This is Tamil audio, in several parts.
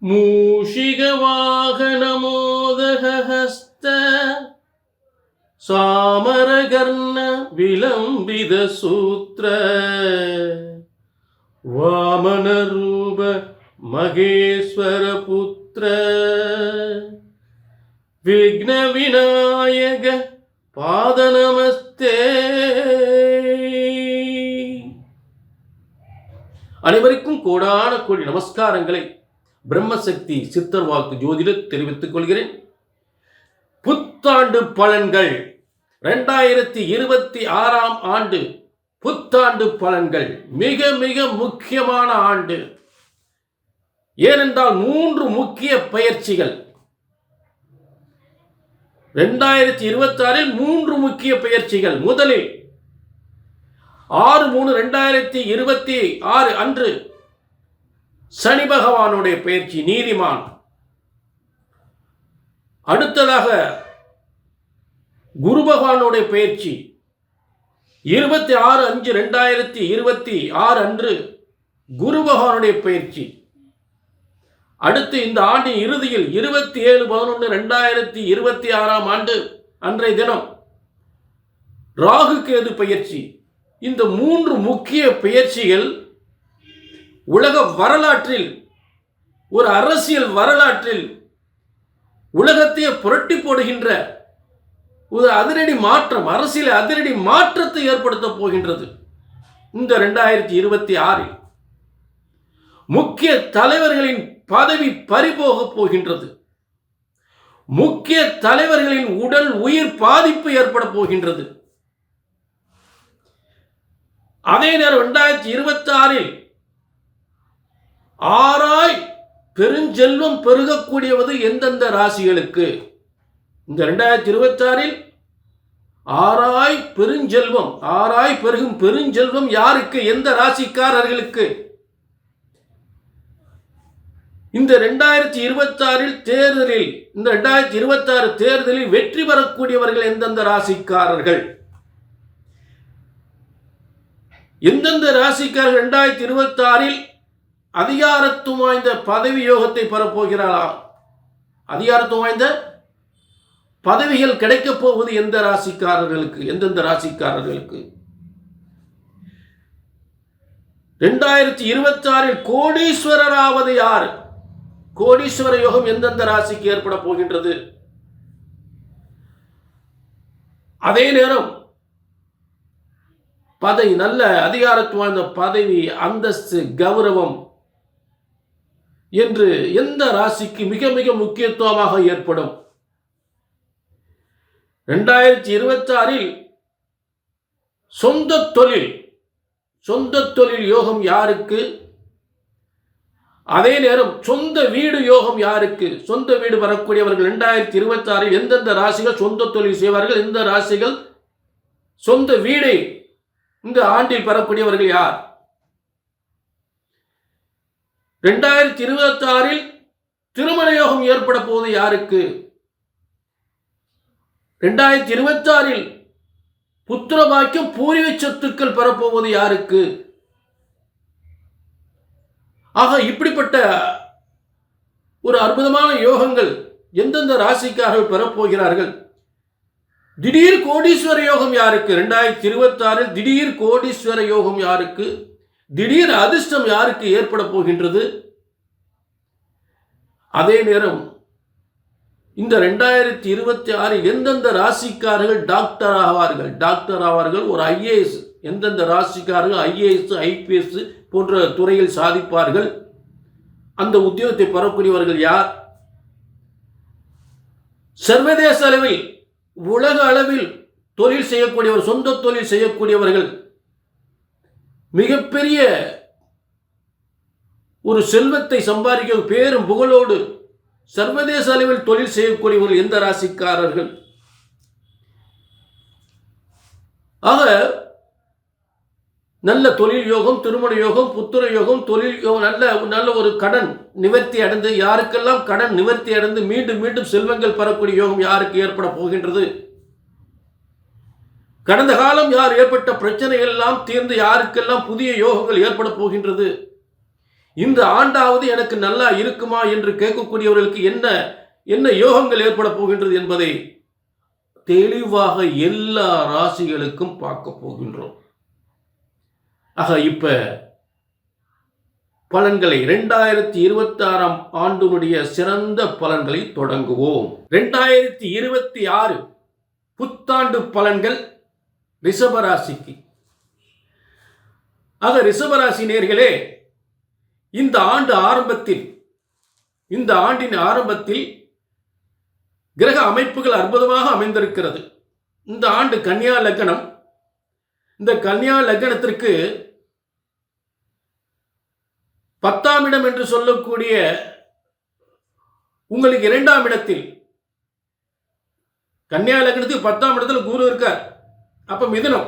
मूषिकवाहनमोदहहस्त सामरकर्ण विलंबित सूत्र वामनरूप महेश्वर पुत्र विघ्न विनायक पाद नमस्ते. அனைவருக்கும் கோடான கோடி நமஸ்காரங்களை பிரம்மசக்தி சித்தர் வாக்கு ஜோதிடர் தெரிவித்துக் கொள்கிறேன். புத்தாண்டு பலன்கள் 2026 ஆண்டு புத்தாண்டு பலன்கள் மிக மிக முக்கியமான ஆண்டு. ஏனென்றால் 3 முக்கிய பயிற்சிகள் 2026 3 முக்கிய பயிற்சிகள். முதலில் 6/3/2026 அன்று சனி பகவானுடைய பயிற்சி நீதிமான். அடுத்ததாக குரு பகவானுடைய பயிற்சி 26/5/2026 அன்று குரு பகவானுடைய பயிற்சி. அடுத்து இந்த ஆண்டின் இறுதியில் 27/11/2026 ஆண்டு அன்றைய தினம் ராகு கேது பயிற்சி. இந்த 3 முக்கிய பயிற்சிகள் உலக வரலாற்றில், ஒரு அரசியல் வரலாற்றில் உலகத்தையே புரட்டி போடுகின்ற ஒரு அதிரடி மாற்றம், அரசியல் அதிரடி மாற்றத்தை ஏற்படுத்த போகின்றது. இந்த 2026 முக்கிய தலைவர்களின் பதவி பறிபோக போகின்றது. முக்கிய தலைவர்களின் உடல் உயிர் பாதிப்பு ஏற்பட போகின்றது. அதே நேரம் 2026 ஆராய் பெருஞ்செல்வம் பெருகக்கூடியவது எந்தெந்த ராசிகளுக்கு? இந்த 2026 ஆராய் பெருஞ்செல்வம், ஆராய் பெருகும் பெருஞ்செல்வம் யாருக்கு? எந்த ராசிக்காரர்களுக்கு? இந்த 2026 தேர்தலில், இந்த 2026 தேர்தலில் வெற்றி பெறக்கூடியவர்கள் எந்தெந்த ராசிக்காரர்கள்? எந்தெந்த ராசிக்காரர்கள் 2026 அதிகாரத்துவம் வாய்ந்த பதவி யோகத்தை பெறப்போகிறாரா? அதிகாரத்துவம் வாய்ந்த பதவிகள் கிடைக்கப் போவது எந்த ராசிக்காரர்களுக்கு? எந்தெந்த ராசிக்காரர்களுக்கு? 2026 கோடீஸ்வரராவது யார்? கோடீஸ்வர யோகம் எந்தெந்த ராசிக்கு ஏற்பட போகின்றது? அதே நேரம் பதவி, நல்ல அதிகாரத்துவம் வாய்ந்த பதவி, அந்தஸ்து, கௌரவம் என்று எந்த ராசிக்கு மிக மிக முக்கியத்துவமாக ஏற்படும்? 2026 சொந்த தொழில், சொந்த தொழில் யோகம் யாருக்கு? அதே நேரம் சொந்த வீடு யோகம் யாருக்கு? சொந்த வீடு வரக்கூடியவர்கள் 2026 எந்தெந்த ராசிகள் சொந்த தொழில் செய்வார்கள்? எந்த ராசிகள் சொந்த வீடை இந்த ஆண்டில் பெறக்கூடியவர்கள் யார்? 2026 திருமண யோகம் ஏற்பட போவது யாருக்கு? 2026 புத்திர பாக்கியம், பூர்வீக சொத்துக்கள் பெறப்போவது யாருக்கு? ஆக இப்படிப்பட்ட ஒரு அற்புதமான யோகங்கள் எந்தெந்த ராசிக்காரர்கள் பெறப்போகிறார்கள்? திடீர் கோடீஸ்வர யோகம் யாருக்கு? 2026 திடீர் கோடீஸ்வர யோகம் யாருக்கு? திடீர் அதிர்ஷ்டம் யாருக்கு ஏற்பட போகின்றது? அதே நேரம் இந்த 2026 எந்தெந்த ராசிக்காரர்கள் டாக்டர் ஆவார்கள்? டாக்டர் ஆவார்கள், ஒரு IAS. எந்தெந்த ராசிக்காரர்கள் IAS, IPS போன்ற துறையில் சாதிப்பார்கள்? அந்த உத்தியோகத்தை பெறக்கூடியவர்கள் யார்? சர்வதேச அளவில், உலக அளவில் தொழில் செய்யக்கூடியவர், சொந்த தொழில் செய்யக்கூடியவர்கள், மிகப்பெரிய ஒரு செல்வத்தை சம்பாதிக்க பேரும் புகழோடு சர்வதேச அளவில் தொழில் செய்யக்கூடியவர்கள் எந்த ராசிக்காரர்கள்? ஆக நல்ல தொழில் யோகம், திருமண யோகம், புத்திர யோகம், தொழில் யோகம், நல்ல ஒரு கடன் நிவர்த்தி அடைந்து, யாருக்கெல்லாம் கடன் நிவர்த்தி அடைந்து மீண்டும் மீண்டும் செல்வங்கள் பெறக்கூடிய யோகம் யாருக்கு ஏற்பட போகின்றது? கடந்த காலம் யார் ஏற்பட்ட பிரச்சனைகள் எல்லாம் தீர்ந்து யாருக்கெல்லாம் புதிய யோகங்கள் ஏற்பட போகின்றது? இந்த ஆண்டாவது எனக்கு நல்லா இருக்குமா என்று கேட்கக்கூடியவர்களுக்கு என்ன என்ன யோகங்கள் ஏற்பட போகின்றது என்பதை தெளிவாக எல்லா ராசிகளுக்கும் பார்க்க போகின்றோம். ஆக இப்ப பலன்களை 2026 ஆண்டினுடைய சிறந்த பலன்களை தொடங்குவோம். 2026 புத்தாண்டு பலன்கள் ரிஷபராசிக்கு. ஆக ரிஷபராசி நேயர்களே, இந்த ஆண்டின் ஆரம்பத்தில் கிரக அமைப்புகள் அற்புதமாக அமைந்திருக்கிறது. இந்த ஆண்டு கன்னியா லக்னம். இந்த கன்னியா லக்னத்திற்கு 10ஆம் இடம் என்று சொல்லக்கூடிய உங்களுக்கு 2ஆம் இடத்தில், கன்னியா லக்னத்துக்கு 10ஆம் இடத்துல குரு இருக்கார். அப்ப மிதுனம்,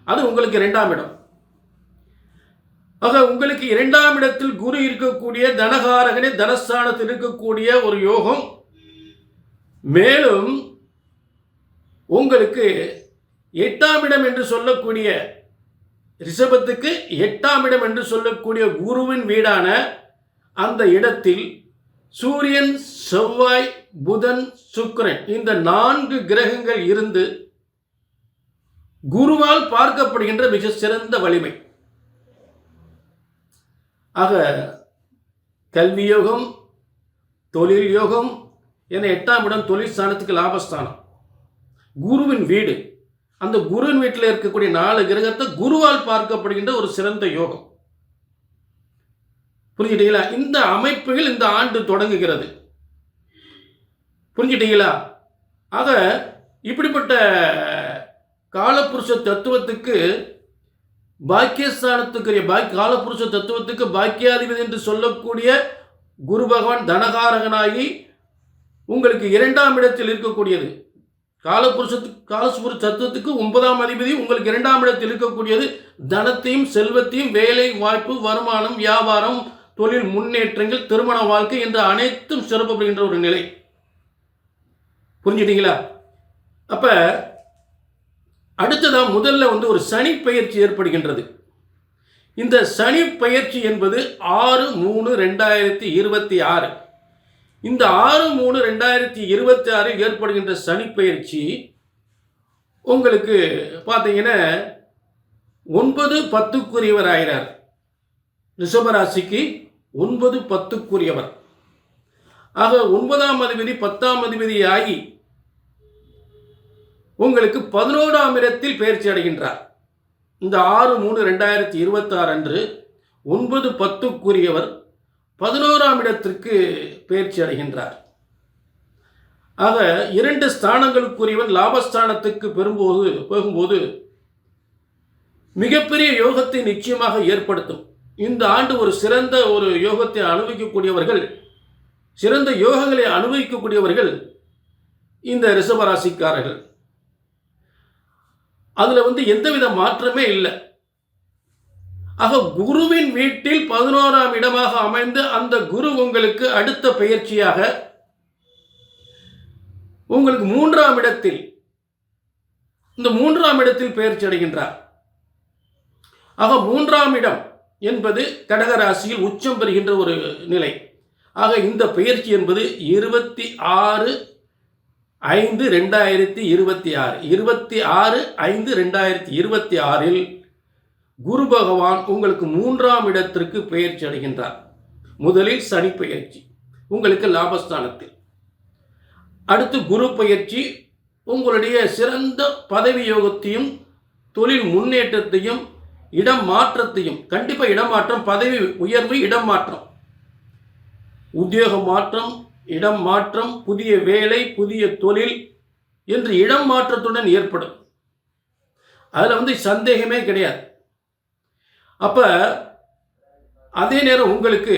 அது உங்களுக்கு 2ஆம் இடம். ஆக உங்களுக்கு 2ஆம் இடத்தில் குரு இருக்கக்கூடிய தனகாரகனே தனஸ்தானத்தில் இருக்கக்கூடிய ஒரு யோகம். மேலும் உங்களுக்கு 8ஆம் இடம் என்று சொல்லக்கூடிய ரிஷபத்துக்கு 8ஆம் இடம் என்று சொல்லக்கூடிய குருவின் வீடான அந்த இடத்தில் சூரியன், செவ்வாய், புதன், சுக்கிரன் இந்த 4 கிரகங்கள் இருந்து குருவால் பார்க்கப்படுகின்ற மிக சிறந்த வலிமை. ஆக கல்வி யோகம், தொழில் யோகம் என 8ஆம் இடம் தொழில் ஸ்தானத்துக்கு லாபஸ்தானம், குருவின் வீடு. அந்த குருவின் வீட்டில் இருக்கக்கூடிய 4 கிரகத்தை குருவால் பார்க்கப்படுகின்ற ஒரு சிறந்த யோகம். புரிஞ்சுட்டீங்களா? இந்த அமைப்புகள் இந்த ஆண்டு தொடங்குகிறது. புரிஞ்சுட்டீங்களா? ஆக இப்படிப்பட்ட காலபுருஷ தத்துவத்துக்கு பாக்கியஸ்தானத்துக்குரிய காலபுருஷ தத்துவத்துக்கு பாக்கியாதிபதி என்று சொல்லக்கூடிய குரு பகவான் தனகாரகனாகி உங்களுக்கு 2ஆம் இடத்தில் இருக்கக்கூடியது. காலபுருஷ தத்துவத்துக்கு 9ஆம் அதிபதி உங்களுக்கு 2ஆம் இடத்தில் இருக்கக்கூடியது. தனத்தையும் செல்வத்தையும், வேலை வாய்ப்பு, வருமானம், வியாபாரம், தொழில் முன்னேற்றங்கள், திருமண வாழ்க்கை என்ற அனைத்தும் சிறப்புப்படுகின்ற ஒரு நிலை. புரிஞ்சுட்டீங்களா? அப்ப அடுத்ததான் முதல்ல ஒரு சனி பயிற்சி ஏற்படுகின்றது. இந்த சனி பயிற்சி என்பது 6/3/2026. இந்த 6/3/2026 ஏற்படுகின்ற சனி பயிற்சி உங்களுக்கு பார்த்தீங்கன்னா 9-10க்குரியவர் ஆகிறார். ரிஷபராசிக்கு 9-10க்குரியவர். ஆக 9ஆம் அதிபதி 10ஆம் அதிபதி ஆகி உங்களுக்கு 11ஆம் இடத்தில் பயிற்சி அடைகின்றார். இந்த 6/3/2026 அன்று 9-10க்குரியவர் 11ஆம் இடத்திற்கு பயிற்சி அடைகின்றார். ஆக 2 ஸ்தானங்களுக்குரியவன் லாபஸ்தானத்துக்கு போகும்போது மிகப்பெரிய யோகத்தை நிச்சயமாக ஏற்படுத்தும். இந்த ஆண்டு ஒரு சிறந்த ஒரு யோகத்தை அனுபவிக்கக்கூடியவர்கள், சிறந்த யோகங்களை அனுபவிக்கக்கூடியவர்கள் இந்த ரிஷபராசிக்காரர்கள். அதுல எந்தவித மாற்றமே இல்லை. ஆக குருவின் வீட்டில் 11ஆம் இடமாக அமைந்து அந்த குரு உங்களுக்கு அடுத்த பயிற்சியாக உங்களுக்கு 3ஆம் இடத்தில், இந்த 3ஆம் இடத்தில் பயிற்சி அடைகின்றார். ஆக 3ஆம் இடம் என்பது கடகராசியில் உச்சம் பெறுகின்ற ஒரு நிலை. ஆக இந்த பயிற்சி என்பது 26/5/2026 26/5/2026 குரு பகவான் உங்களுக்கு 3ஆம் இடத்திற்கு பயிற்சி அடைகின்றார். முதலில் சனி பயிற்சி உங்களுக்கு லாபஸ்தானத்தில், அடுத்து குரு பயிற்சி உங்களுடைய சிறந்த பதவி யோகத்தையும், தொழில் முன்னேற்றத்தையும், இடம் மாற்றத்தையும், கண்டிப்பாக இடமாற்றம், பதவி உயர்வு, இடம் மாற்றம், உத்தியோக மாற்றம், இடம் மாற்றம், புதிய வேலை, புதிய தொழில் என்று இடம் மாற்றத்துடன் ஏற்படும். அதுல சந்தேகமே கிடையாது. அப்ப அதே நேரம் உங்களுக்கு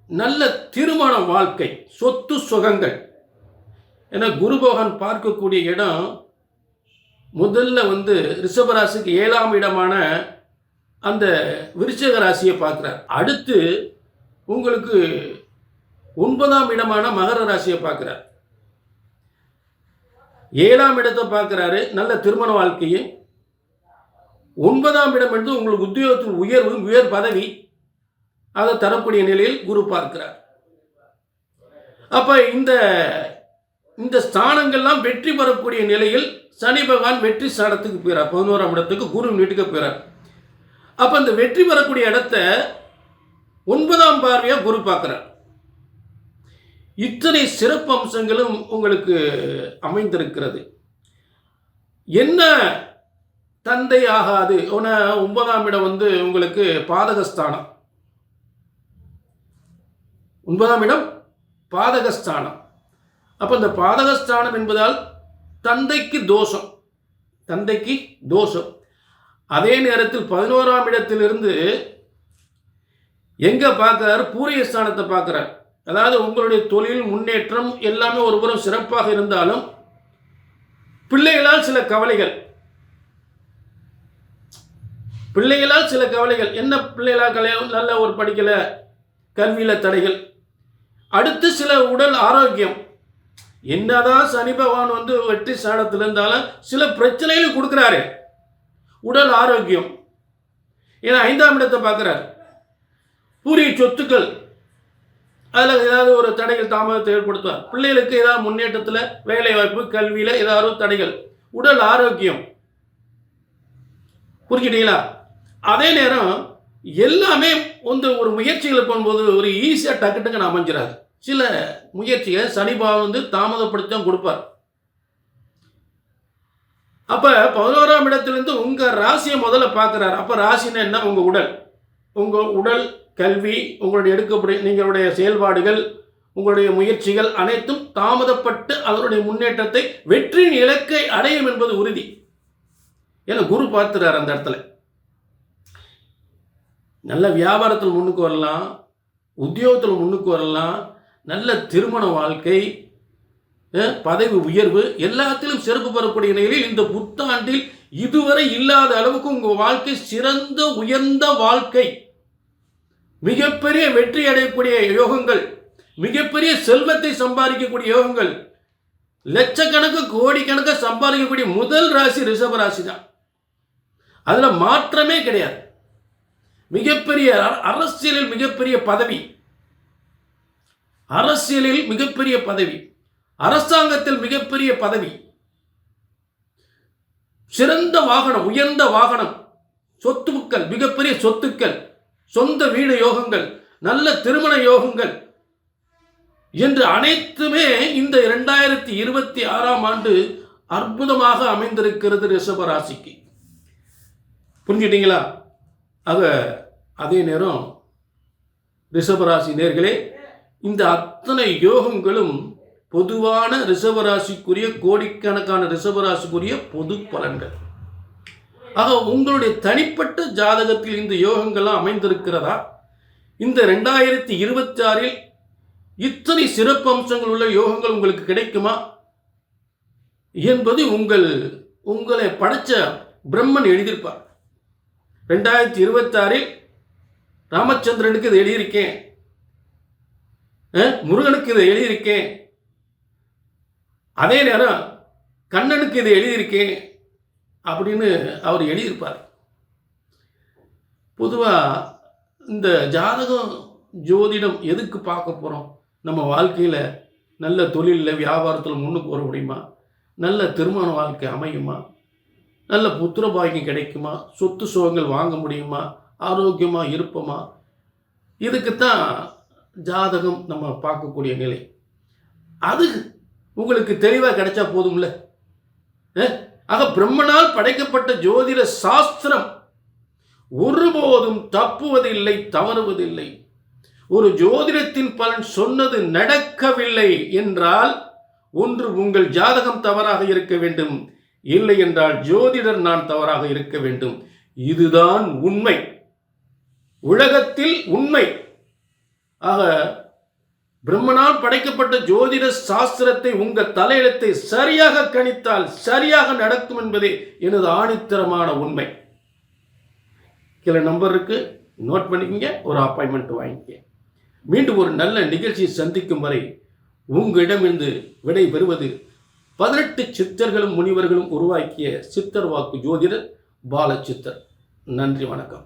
நல்ல திருமண வாழ்க்கை, சொத்து சுகங்கள். ஏன்னா குரு பகவான் பார்க்கக்கூடிய இடம் முதல்ல ரிஷபராசிக்கு 7ஆம் இடமான அந்த விருச்சிக ராசியை பார்க்கிறார். அடுத்து உங்களுக்கு 9ஆம் இடமான மகர ராசியை பார்க்கிறார். 7ஆம் இடத்தை பார்க்கிறாரு, நல்ல திருமண வாழ்க்கையை. 9ஆம் இடம் என்று உங்களுக்கு உத்தியோகத்தில் உயர்வு, உயர் பதவி, அதை தரக்கூடிய நிலையில் குரு பார்க்கிறார். அப்ப இந்த இந்த ஸ்தானங்கள்லாம் வெற்றி பெறக்கூடிய நிலையில் சனி பகவான் வெற்றி ஸ்தானத்துக்கு போயிறார். 11ஆம் இடத்துக்கு குரு வீட்டுக்கு போயிறார். அப்ப இந்த வெற்றி பெறக்கூடிய இடத்த 9ஆம் பார்வையா குரு பார்க்கிறார். இத்தனை சிறப்பு அம்சங்களும் உங்களுக்கு அமைந்திருக்கிறது. என்ன தந்தை ஆகாது? 9ஆம் இடம் உங்களுக்கு பாதகஸ்தானம். 9ஆம் இடம் பாதகஸ்தானம். அப்ப இந்த பாதகஸ்தானம் என்பதால் தந்தைக்கு தோஷம், தந்தைக்கு தோஷம். அதே நேரத்தில் 11ஆம் இடத்திலிருந்து எங்க பார்க்கிறார்? பூரிய ஸ்தானத்தை பார்க்கிறார். அதாவது உங்களுடைய தொழில் முன்னேற்றம் எல்லாமே ஒருபுறம் சிறப்பாக இருந்தாலும் பிள்ளைகளால் சில கவலைகள், என்ன பிள்ளைகளால் நல்ல ஒரு படிக்கல, கல்வியில தடைகள், அடுத்து சில உடல் ஆரோக்கியம். என்னதான் சனி பகவான் வெற்றி ஸ்தானத்தில் இருந்தாலும் சில பிரச்சனைகள் கொடுக்கிறாரு. உடல் ஆரோக்கியம், ஏன்னா 5ஆம் இடத்தை பார்க்கிறார். பூரிய சொத்துக்கள், அதில் ஏதாவது ஒரு தடைகள் தாமதத்தை ஏற்படுத்துவார். பிள்ளைகளுக்கு ஏதாவது முன்னேற்றத்தில், வேலை வாய்ப்பு, கல்வியில் ஏதாவது தடைகள், உடல் ஆரோக்கியம். புரிஞ்சுட்டீங்களா? அதே நேரம் எல்லாமே ஒரு முயற்சிகளை பண்ணும்போது ஒரு ஈஸியாக டக்குன்னு அமைஞ்சிடாது. சில முயற்சியை சனி பகவான் தாமதப்படுத்தி தான் கொடுப்பார். அப்ப 11ஆம் இடத்திலிருந்து உங்க ராசியை முதல்ல பார்க்கிறார். அப்ப ராசினா என்ன? உங்க உடல், கல்வி, உங்களுடைய எடுக்கக்கூடிய நீங்களுடைய செயல்பாடுகள், உங்களுடைய முயற்சிகள் அனைத்தும் தாமதப்பட்டு அதனுடைய முன்னேற்றத்தை, வெற்றியின் இலக்கை அடையும் என்பது உறுதி. ஏன்னா குரு பார்த்துறார் அந்த இடத்துல. நல்ல வியாபாரத்தில் முன்னுக்கு வரலாம், உத்தியோகத்தில் முன்னுக்கு வரலாம், நல்ல திருமண வாழ்க்கை, பதவி உயர்வு எல்லாத்திலும் சிறப்பு பெறக்கூடிய நிலையில் இந்த புத்தாண்டில் இதுவரை இல்லாத அளவுக்கு உங்க வாழ்க்கை சிறந்த உயர்ந்த வாழ்க்கை, மிகப்பெரிய வெற்றி அடையக்கூடிய யோகங்கள், மிகப்பெரிய செல்வத்தை சம்பாதிக்கக்கூடிய யோகங்கள், லட்சக்கணக்கு கோடிக்கணக்கு சம்பாதிக்கக்கூடிய முதல் ராசி ரிஷப ராசி தான். அதுல மாற்றமே கிடையாது. மிகப்பெரிய அரசியலில் மிகப்பெரிய பதவி, அரசியலில் மிகப்பெரிய பதவி, அரசாங்கத்தில் மிகப்பெரிய பதவி, சிறந்த வாகனம், உயர்ந்த வாகனம், சொத்துக்கள், மிகப்பெரிய சொத்துக்கள், சொந்த வீடு யோகங்கள், நல்ல திருமண யோகங்கள் என்று அனைத்துமே இந்த 2026ஆம் ஆண்டு அற்புதமாக அமைந்திருக்கிறது ரிஷப ராசிக்கு. புரிஞ்சுட்டீங்களா? அதே நேரம் ரிஷபராசி நேர்களே, இந்த அத்தனை யோகங்களும் பொதுவான ரிஷபராசிக்குரிய, கோடிக்கணக்கான ரிஷபராசிக்குரிய பொது பலன்கள். ஆக உங்களுடைய தனிப்பட்ட ஜாதகத்தில் இந்த யோகங்கள்லாம் அமைந்திருக்கிறதா? இந்த 2026இல் இத்தனை சிறப்பு அம்சங்கள் உள்ள யோகங்கள் உங்களுக்கு கிடைக்குமா என்பது உங்களை படைச்ச பிரம்மன் எழுதியிருப்பார். 2026இல் ராமச்சந்திரனுக்கு இது எழுதியிருக்கேன், முருகனுக்கு இதை எழுதியிருக்கேன், அதே நேரம் கண்ணனுக்கு இதை எழுதியிருக்கேன் அப்படின்னு அவர் எழுதியிருப்பார். பொதுவாக இந்த ஜாதகம் ஜோதிடம் எதுக்கு பார்க்க போகிறோம்? நம்ம வாழ்க்கையில் நல்ல தொழிலில் வியாபாரத்தில் முன்னுக்கு வர முடியுமா? நல்ல திருமண வாழ்க்கை அமையுமா? நல்ல புத்திர பாக்கியம் கிடைக்குமா? சொத்து சுகங்கள் வாங்க முடியுமா? ஆரோக்கியமாக இருப்போமா? இதுக்குத்தான் ஜாதகம் நம்ம பார்க்கக்கூடிய நிலை. அது உங்களுக்கு தெளிவாக கிடைச்சா போதும்ல. ஆக பிரம்மனால் படைக்கப்பட்ட ஜோதிட சாஸ்திரம் ஒருபோதும் தப்புவதில்லை, தவறுவதில்லை. ஒரு ஜோதிடத்தின் பலன் சொன்னது நடக்கவில்லை என்றால் ஒன்று உங்கள் ஜாதகம் தவறாக இருக்க வேண்டும், இல்லை என்றால் ஜோதிடர் நான் தவறாக இருக்க வேண்டும். இதுதான் உண்மை, உலகத்தில் உண்மை. ஆக பிரம்மனால் படைக்கப்பட்ட ஜோதிட சாஸ்திரத்தை உங்கள் தலையெழுத்தை சரியாக கணித்தால் சரியாக நடக்கும் என்பதே எனது ஆணித்தரமான உண்மை. சில நம்பர் இருக்கு, நோட் பண்ணிக்கங்க, ஒரு அப்பாயின்மெண்ட் வாங்கிக்க. மீண்டும் ஒரு நல்ல நிகழ்ச்சியை சந்திக்கும் வரை உங்களிடமிருந்து விடை பெறுவது 18 சித்தர்களும் முனிவர்களும் உருவாக்கிய சித்தர் வாக்கு ஜோதிடர் பாலச்சித்தர். நன்றி, வணக்கம்.